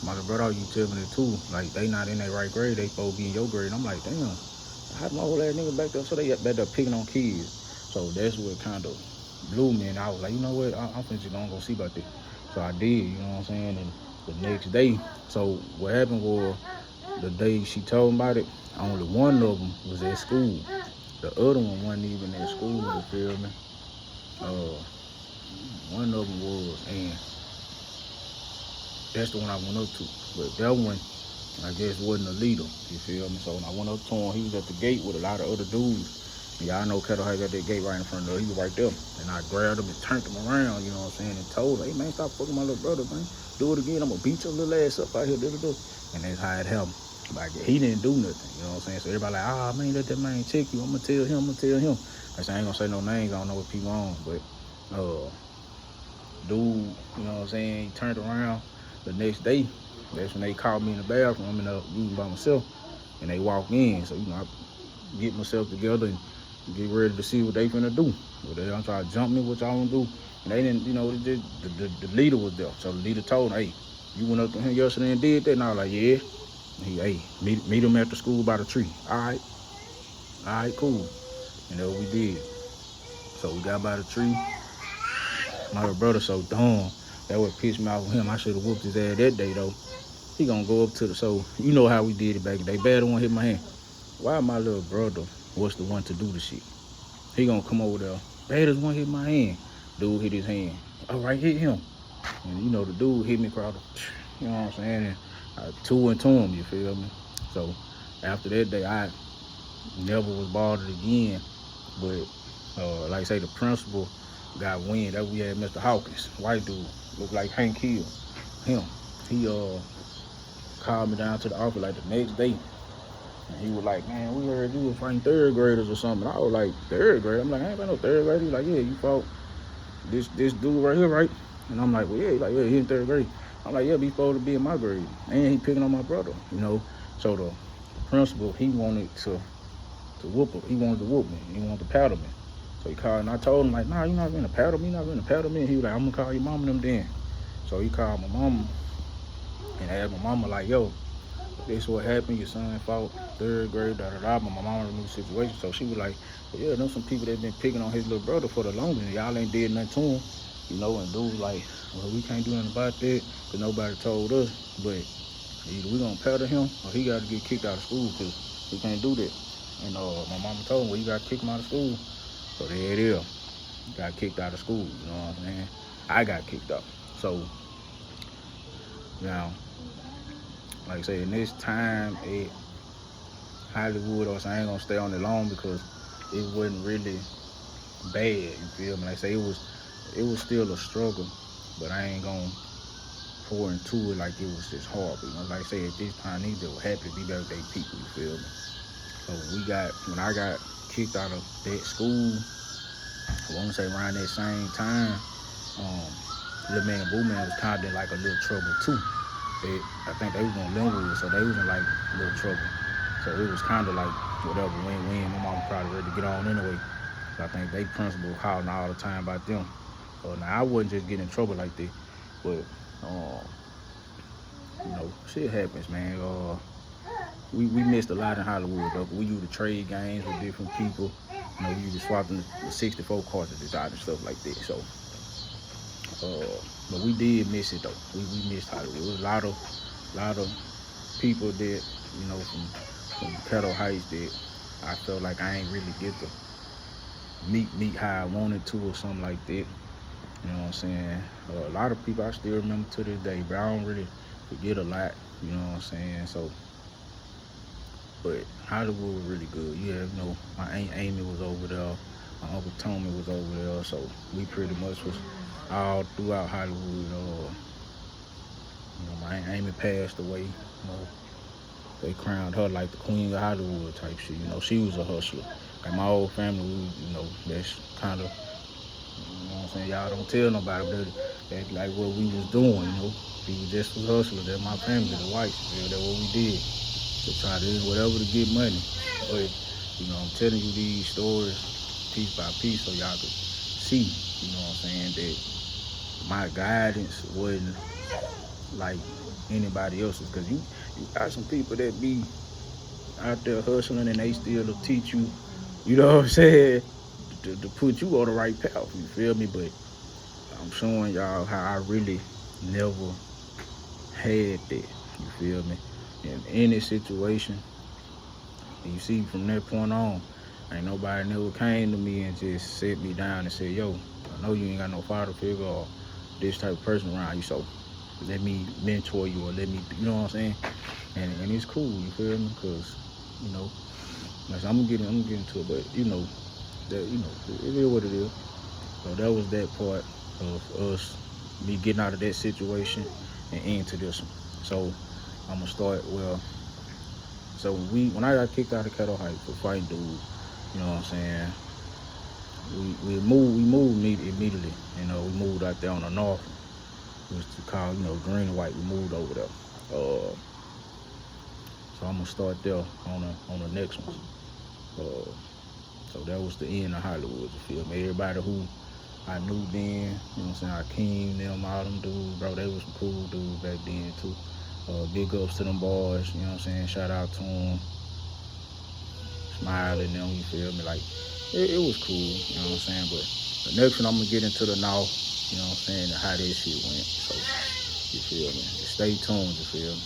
My little brother, you tell me that too. Like, they not in their right grade, they supposed to be in your grade. And I'm like, damn, how my old ass nigga back there? So they back there picking on kids. So that's what kind of blew me. And I was like, you know what? I'm finna just gonna go see about this. So I did, you know what I'm saying? And the next day, so what happened was the day she told me about it, only one of them was at school. The other one wasn't even at school, you feel me? Uh, one of them was, and that's the one I went up to. But that one, I guess, wasn't a leader, you feel me? So when I went up to him, he was at the gate with a lot of other dudes. And y'all know Kettle High got that gate right in front of her. He was right there. And I grabbed him and turned him around, you know what I'm saying, and told him, hey, man, stop fucking my little brother, man. Do it again. I'm going to beat your little ass up out here. And that's how it happened. Like, he didn't do nothing, you know what I'm saying? So everybody like, man, let that man check you. I'm going to tell him. I ain't going to say no names. I don't know what people on. But, dude, you know what I'm saying, he turned around the next day. That's when they called me in the bathroom. I'm in the room by myself, and they walk in. So, you know, I get myself together and get ready to see what they finna do. But they don't try to jump me, what y'all wanna do. And they didn't, you know, the leader was there. So the leader told him, hey, you went up to him yesterday and did that? And I was like, yeah. And he, hey, meet him after school by the tree. All right, cool. And that's what we did. So we got by the tree. My little brother so dumb. That would piss me off with him. I should have whooped his ass that day, though. He gonna go up to the, so you know how we did it back in the day. Bad one hit my hand. Why my little brother was the one to do the shit? He gonna come over there. Bad one hit my hand. Dude hit his hand. All right, hit him. And you know the dude hit me across the, you know what I'm saying? And I two and to him, you feel me? So after that day, I never was bothered again. But like I say, the principal got wind that we had Mr. Hawkins, white dude, looked like Hank Hill. Him. He called me down to the office like the next day. And he was like, man, we heard you was fighting third graders or something. And I was like, third grade? I'm like, I ain't got no third grade. He's like, yeah, you fought this dude right here, right? And I'm like, well, yeah. He's like, yeah, he in third grade. I'm like, yeah, but he's supposed to be in my grade. And he picking on my brother, you know. So the principal, he wanted to whoop him. He wanted to whoop me. He wanted to paddle me. So he called, and I told him, like, nah, you're not going to paddle me. You're not going to paddle me. And he was like, I'm going to call your mom and them then. So he called my mama and asked my mama, like, yo, this what happened, your son fought third grade, da-da-da, but my mama knew the situation. So she was like, well, yeah, there's some people that been picking on his little brother for the longest, and y'all ain't did nothing to him, you know, and dude was like, well, we can't do nothing about that, because nobody told us, but either we gonna paddle him, or he gotta get kicked out of school, because we can't do that. And my mama told him, well, you gotta kick him out of school. So there it is. Got kicked out of school, you know what I'm saying? I got kicked out. So, now, like I say, in this time at Hollywood, or I ain't gonna stay on it long because it wasn't really bad, you feel me? Like I say, it was still a struggle, but I ain't gonna pour into it like it was just horrible. You know, like I say, at this time, these were happy to be back with their people, you feel me? So when I got kicked out of that school, I wanna say around that same time, Lil Man Boo Man was kind of in like a little trouble too. I think they was on Linwood, so they was in like a little trouble. So it was kind of like whatever, win-win. My mom probably ready to get on anyway. So I think they principal calling all the time about them. Now I wouldn't just get in trouble like that, but you know, shit happens, man. We missed a lot in Hollywood, though. We used to trade games with different people. You know, we used to swap the 64 cartridges out and stuff like that. So, but we did miss it though. We missed Hollywood. There was a lot of people that, you know, from Kettle Heights that I felt like I ain't really get to meet how I wanted to or something like that. You know what I'm saying? A lot of people I still remember to this day, but I don't really forget a lot. You know what I'm saying? So, but Hollywood was really good. Yeah, you know, my Aunt Amy was over there. My Uncle Tommy was over there. So we pretty much was all throughout Hollywood. You know, my Aunt Amy passed away. You know, they crowned her like the queen of Hollywood type shit. You know, she was a hustler. Like my whole family, you know, that's kind of, you know what I'm saying, y'all don't tell nobody, but that's like what we was doing, you know. We was just was hustlers. That's my family, the whites. You know, that's what we did. To try to do whatever to get money. But, you know, I'm telling you these stories piece by piece so y'all could see, you know what I'm saying, that my guidance wasn't like anybody else's. Cause you got some people that be out there hustling and they still to teach you, you know what I'm saying, to put you on the right path. You feel me? But I'm showing y'all how I really never had that. You feel me? In any situation, and you see from that point on, ain't nobody never came to me and just set me down and said, yo, I know you ain't got no father figure or this type of person around you, so let me mentor you or let me, you know what I'm saying? And it's cool, you feel me? Because, you know, like I'm gonna get into it, but you know, that, you know, it is what it is. So that was that part of us, me getting out of that situation and into this one. So I'm gonna start, well, so when I got kicked out of Kettle Heights for fighting dude, you know what I'm saying, we moved immediately. You know, we moved out there on the north. It was called, you know, Green and White. We moved over there. So I'm gonna start there on the next one. So that was the end of Hollywood, you feel me? Everybody who I knew then, you know what I'm saying, Hakeem, them, all them dudes, bro, they was some cool dudes back then too. Big ups to them boys, you know what I'm saying? Shout out to them. Smiling them, you feel me? Like, it was cool, you know what I'm saying? But the next one, I'm gonna get into the now, you know what I'm saying, and how that shit went. So, you feel me? Stay tuned, you feel me?